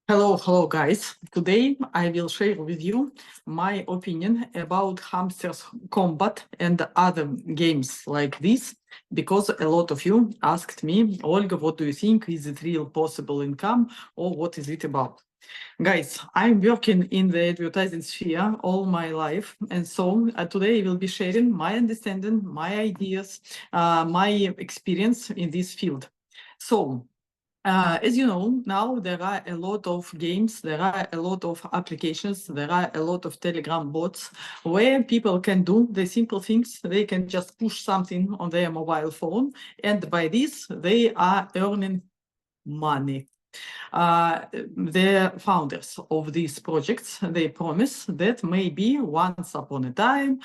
Hello guys. Today I will share with you my opinion about hamsters combat and other games like this, because a lot of you asked me, Olga, what do you think? Is it real possible income or what is it about? Guys, I'm working in the advertising sphere all my life, and so today I will be sharing my understanding, my ideas, my experience in this field. So as you know, now there are a lot of games, there are a lot of applications, there are a lot of Telegram bots where people can do the simple things. They can just push something on their mobile phone, and by this, they are earning money. The founders of these projects, they promise that maybe once upon a time,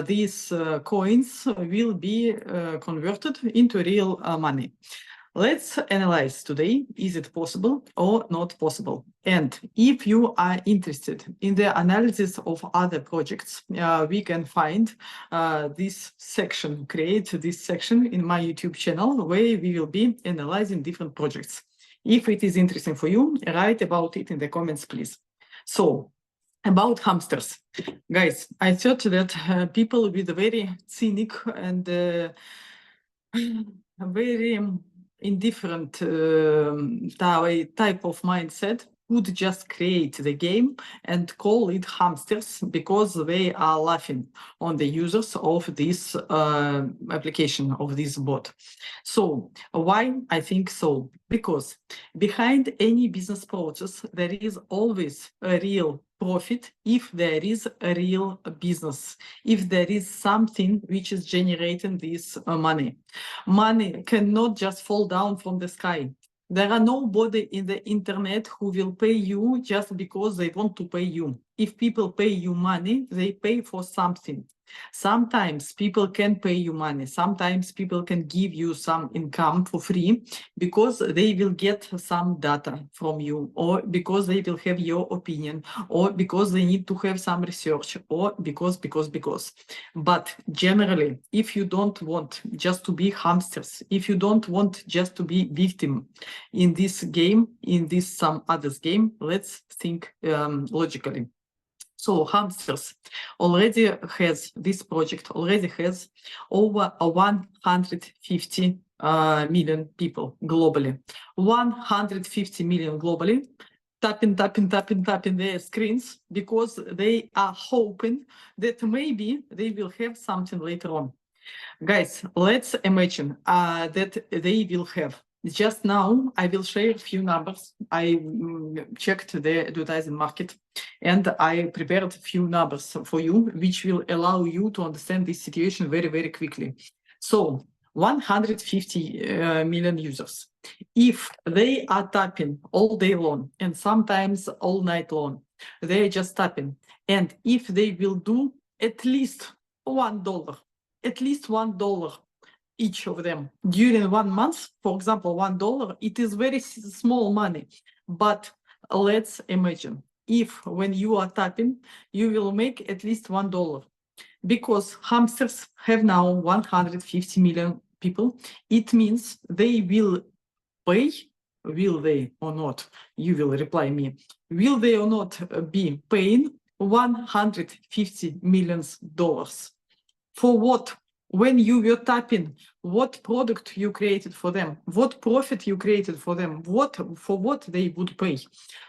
these coins will be converted into real money. Let's analyze today, is it possible or not possible? And if you are interested in the analysis of other projects, we can find this section, create this section in my YouTube channel where we will be analyzing different projects. If it is interesting for you, write about it in the comments, please. So, about hamsters. Guys, I thought that people with a very cynic and very indifferent type of mindset would just create the game and call it hamsters because they are laughing on the users of this application, of this bot. So why I think so? Because behind any business process, there is always a real profit if there is a real business, if there is something which is generating this money. Money cannot just fall down from the sky. There are nobody in the internet who will pay you just because they want to pay you. If people pay you money, they pay for something. Sometimes people can pay you money. Sometimes people can give you some income for free because they will get some data from you, or because they will have your opinion, or because they need to have some research, or because. But generally, if you don't want just to be hamsters, if you don't want just to be victim in this game, in this some others game, let's think logically. So hamsters already has, this project already has over 150 million people globally. 150 million globally tapping their screens because they are hoping that maybe they will have something later on. Guys, let's imagine that they will have. Just now, I will share a few numbers. I checked the advertising market and I prepared a few numbers for you, which will allow you to understand this situation very, very quickly. So 150 million users. If they are tapping all day long and sometimes all night long, they are just tapping. And if they will do at least $1, at least $1 each of them during 1 month, for example, $1, it is very small money. But let's imagine if when you are tapping, you will make at least $1. Because hamsters have now 150 million people, it means they will pay. Will they or not? You will reply me. Will they or not be paying $150 million? For what? When you were tapping, what product you created for them, what profit you created for them, for what they would pay.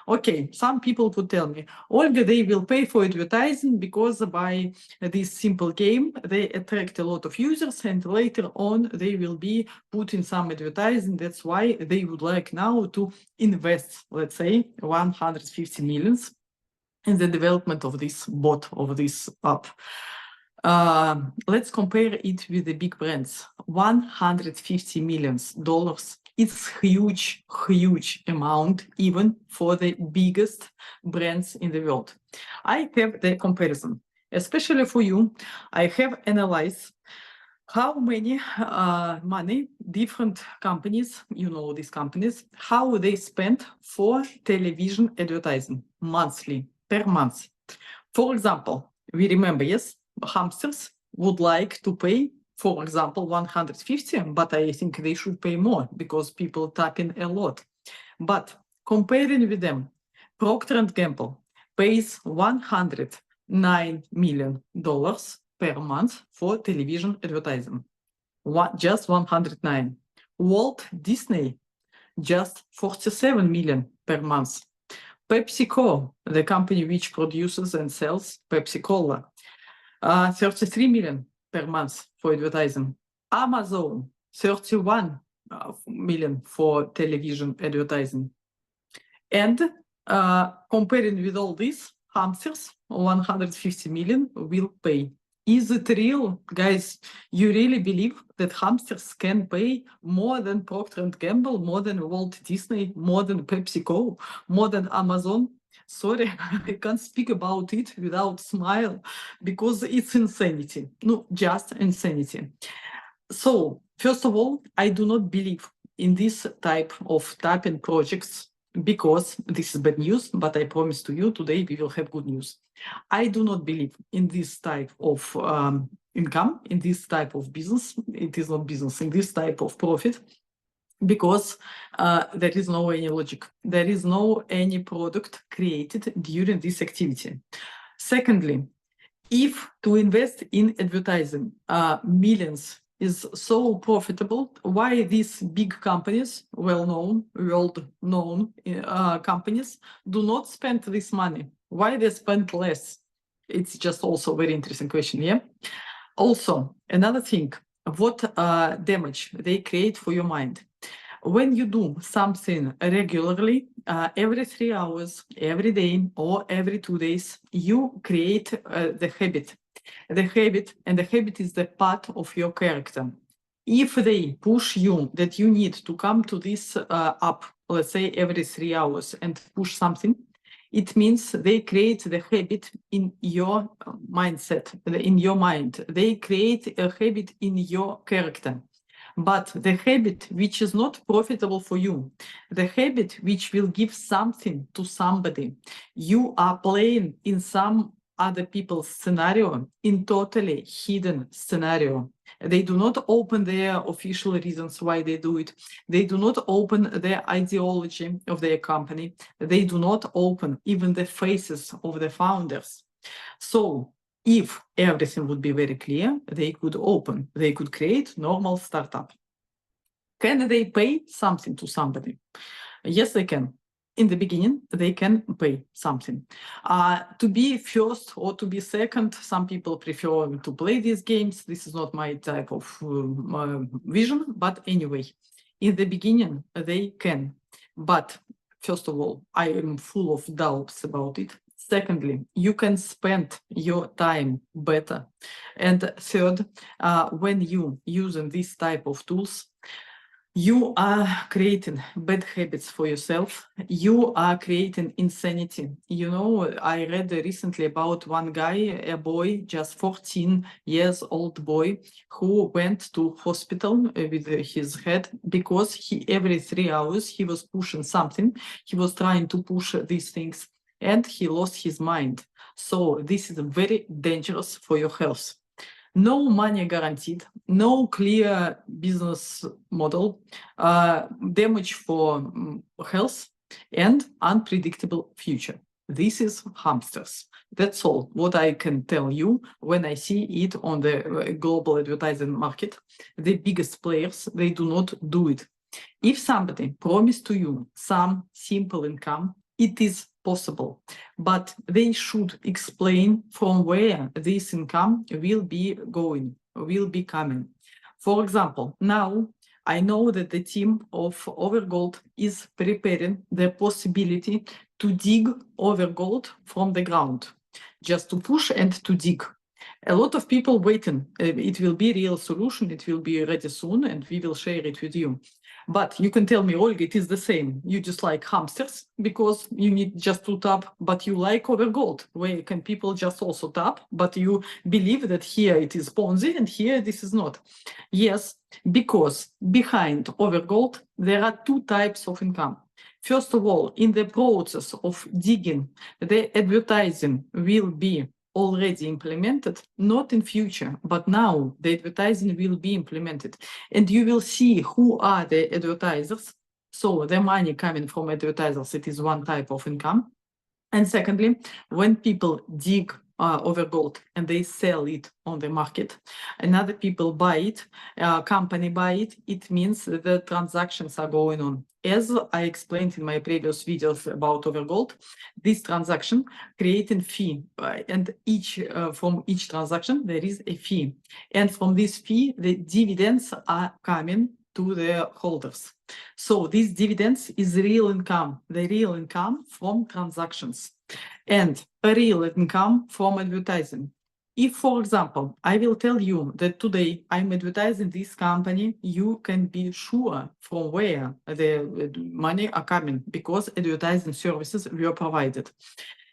Okay, some people would tell me, Olga, they will pay for advertising because by this simple game, they attract a lot of users and later on they will be put in some advertising. That's why they would like now to invest, let's say, 150 millions in the development of this bot, of this app. Let's compare it with the big brands. $150 million. It's huge, huge amount, even for the biggest brands in the world. I have the comparison, especially for you. I have analyzed how many money different companies, you know these companies, how they spend for television advertising monthly, per month. For example, we remember, yes, hamsters would like to pay, for example, 150, but I think they should pay more because people tap in a lot. But comparing with them, Procter & Gamble pays $109 million per month for television advertising. Just 109. Walt Disney, just 47 million per month. PepsiCo, the company which produces and sells Pepsi-Cola, 33 million per month for advertising. Amazon, 31 million for television advertising. And comparing with all this, hamsters, 150 million will pay. Is it real? Guys, you really believe that hamsters can pay more than Procter & Gamble, more than Walt Disney, more than PepsiCo, more than Amazon? Sorry, I can't speak about it without smile, because it's insanity. No, just insanity. So, first of all, I do not believe in this type of tapping projects, because this is bad news, but I promise to you today we will have good news. I do not believe in this type of income, in this type of business. It is not business, in this type of profit, because there is no any logic. There is no any product created during this activity. Secondly, if to invest in advertising millions is so profitable, why these big companies, well-known, world-known companies, do not spend this money? Why they spend less? It's just also a very interesting question, yeah? Also, another thing, what damage they create for your mind. When you do something regularly, every 3 hours, every day, or every 2 days, you create the habit. The habit is the part of your character. If they push you that you need to come to this app, let's say every 3 hours, and push something, it means they create the habit in your mindset, in your mind. They create a habit in your character. But the habit which is not profitable for you, the habit which will give something to somebody, you are playing in some other people's scenario, in totally hidden scenario. They do not open their official reasons why they do it. They do not open their ideology of their company. They do not open even the faces of the founders. So if everything would be very clear, they could create normal startup. Can they pay something to somebody? Yes, they can. In the beginning, they can pay something. To be first or to be second, some people prefer to play these games. This is not my type of vision, but anyway, in the beginning, they can. But first of all, I am full of doubts about it. Secondly, you can spend your time better. And third, when you using this type of tools, you are creating bad habits for yourself. You are creating insanity. You know, I read recently about one guy, a boy, just 14 years old boy, who went to hospital with his head because every 3 hours he was pushing something. He was trying to push these things and he lost his mind. So this is very dangerous for your health. No money guaranteed, no clear business model, damage for health, and unpredictable future. This is hamsters. That's all what I can tell you when I see it on the global advertising market. The biggest players, they do not do it. If somebody promised to you some simple income, it is possible, but they should explain from where this income will be coming. For example, now I know that the team of Overgold is preparing the possibility to dig Overgold from the ground, just to push and to dig. A lot of people waiting. It will be a real solution. It will be ready soon, and we will share it with you. But you can tell me, Olga, it is the same. You just like hamsters because you need just to tap, but you like Overgold, where can people just also tap, but you believe that here it is Ponzi and here this is not. Yes, because behind Overgold, there are two types of income. First of all, in the process of digging, the advertising will be already implemented, not in future, but now the advertising will be implemented. And you will see who are the advertisers. So the money coming from advertisers, it is one type of income. And secondly, when people dig over gold and they sell it on the market, another people buy it, company buy it, it means that the transactions are going on. As I explained in my previous videos about overgold, this transaction creating fee, and from each transaction there is a fee, and from this fee the dividends are coming to the holders. So these dividends is real income, the real income from transactions, and a real income from advertising. If, for example, I will tell you that today I'm advertising this company, you can be sure from where the money are coming, because advertising services were provided.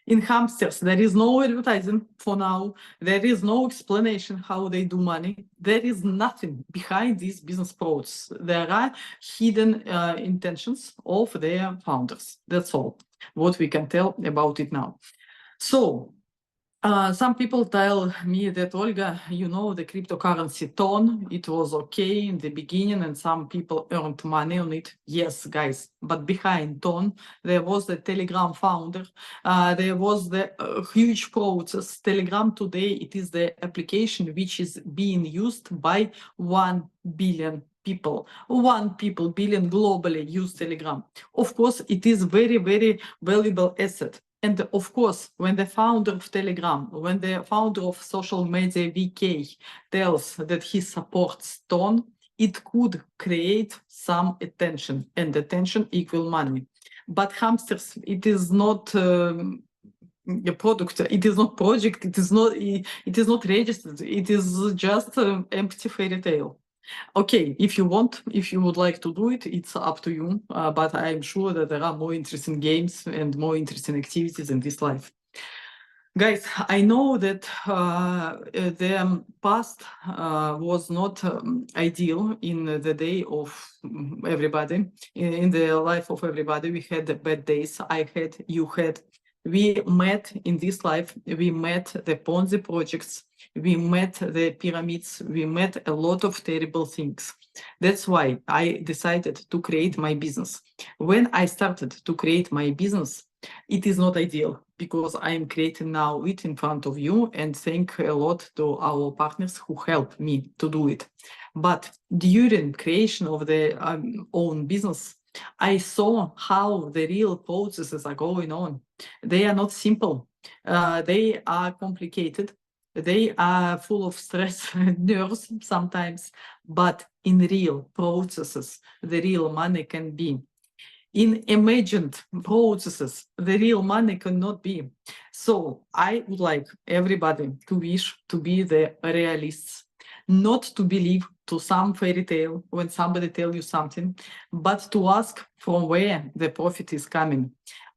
In hamsters, there is no advertising for now. There is no explanation how they do money. There is nothing behind these business process. There are hidden intentions of their founders. That's all what we can tell about it now. So some people tell me that, Olga, you know, the cryptocurrency Ton, it was okay in the beginning and some people earned money on it. Yes, guys, but behind Ton, there was the Telegram founder, there was the huge process. Telegram today, it is the application which is being used by 1 billion people. 1 billion globally use Telegram. Of course, it is very, very valuable asset. And of course, when the founder of Telegram, when the founder of social media VK tells that he supports Ton, it could create some attention, and attention equal money. But hamsters, it is not a product, it is not project, it is not registered, it is just empty fairy tale. Okay, if you would like to do it, it's up to you. But I'm sure that there are more interesting games and more interesting activities in this life. Guys, I know that the past was not ideal in the day of everybody, in the life of everybody. We had bad days. I had, you had. We met in this life, we met the Ponzi projects, we met the pyramids, we met a lot of terrible things. That's why I decided to create my business. When I started to create my business, it is not ideal, because I am creating now it in front of you, and thank a lot to our partners who helped me to do it. But during creation of the own business, I saw how the real processes are going on. They are not simple. They are complicated. They are full of stress and nerves sometimes, but in real processes, the real money can be. In imagined processes, the real money cannot be. So I would like everybody to wish to be the realists, not to believe to some fairy tale when somebody tell you something, but to ask from where the profit is coming.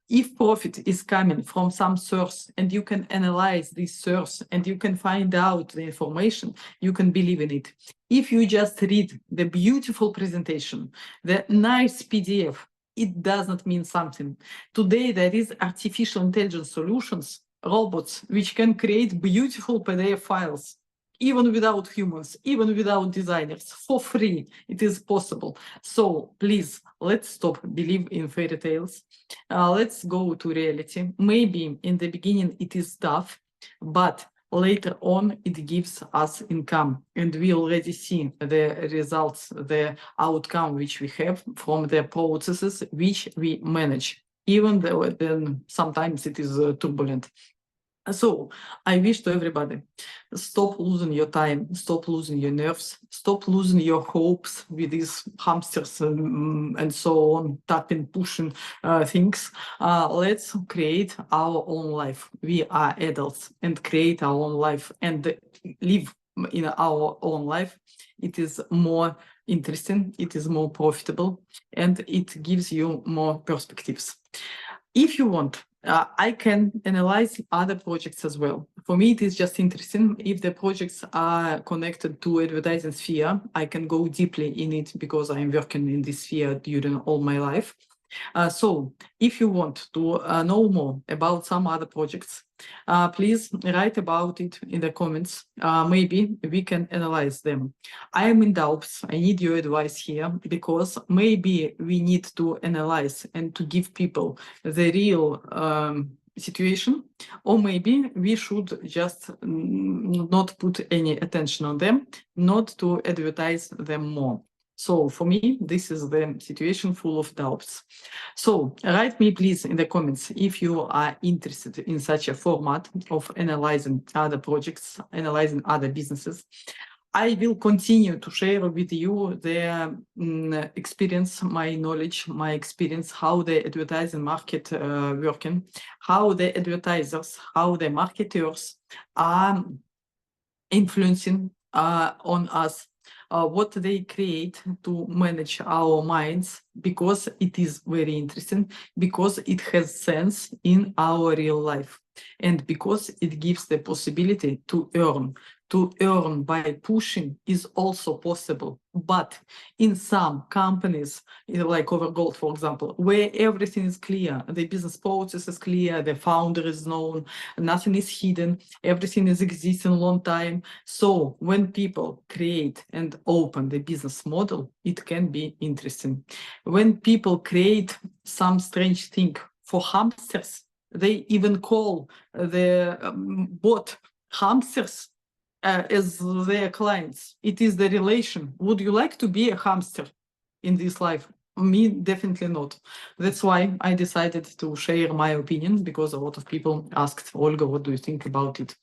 If profit is coming from some source and you can analyze this source and you can find out the information, you can believe in it. If you just read the beautiful presentation, the nice PDF, it does not mean something. Today, there is artificial intelligence solutions, robots, which can create beautiful PDF files, even without humans, even without designers, for free. It is possible. So please, let's stop believe in fairy tales. Let's go to reality. Maybe in the beginning it is tough, but later on it gives us income, and we already see the results, the outcome which we have from the processes which we manage, even though then sometimes it is turbulent. So I wish to everybody, stop losing your time, stop losing your nerves, stop losing your hopes with these hamsters and so on, tapping, pushing things. Let's create our own life. We are adults, and create our own life and live in our own life. It is more interesting, it is more profitable, and it gives you more perspectives. If you want, I can analyze other projects as well. For me, it is just interesting. If the projects are connected to advertising sphere, I can go deeply in it because I am working in this sphere during all my life. So if you want to know more about some other projects, please write about it in the comments. Maybe we can analyze them. I am in doubts. I need your advice here, because maybe we need to analyze and to give people the real situation, or maybe we should just not put any attention on them, not to advertise them more. So for me, this is the situation full of doubts. So write me please in the comments if you are interested in such a format of analyzing other projects, analyzing other businesses. I will continue to share with you the experience, my knowledge, my experience, how the advertising market working, how the advertisers, how the marketers are influencing on us, what they create to manage our minds, because it is very interesting, because it has sense in our real life, and because it gives the possibility to earn. To earn by pushing is also possible, but in some companies, like Overgold, for example, where everything is clear, the business process is clear, the founder is known, nothing is hidden, everything is existing a long time. So when people create and open the business model, it can be interesting. When people create some strange thing for hamsters, they even call the bot hamsters as their clients. It is the relation. Would you like to be a hamster in this life? Me, definitely not. That's why I decided to share my opinion, because a lot of people asked, Olga, what do you think about it?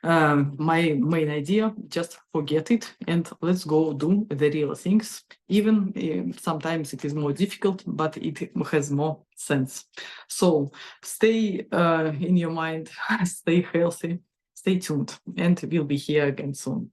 My main idea, just forget it and let's go do the real things. Even sometimes it is more difficult, but it has more sense. So stay in your mind, stay healthy, stay tuned, and we'll be here again soon.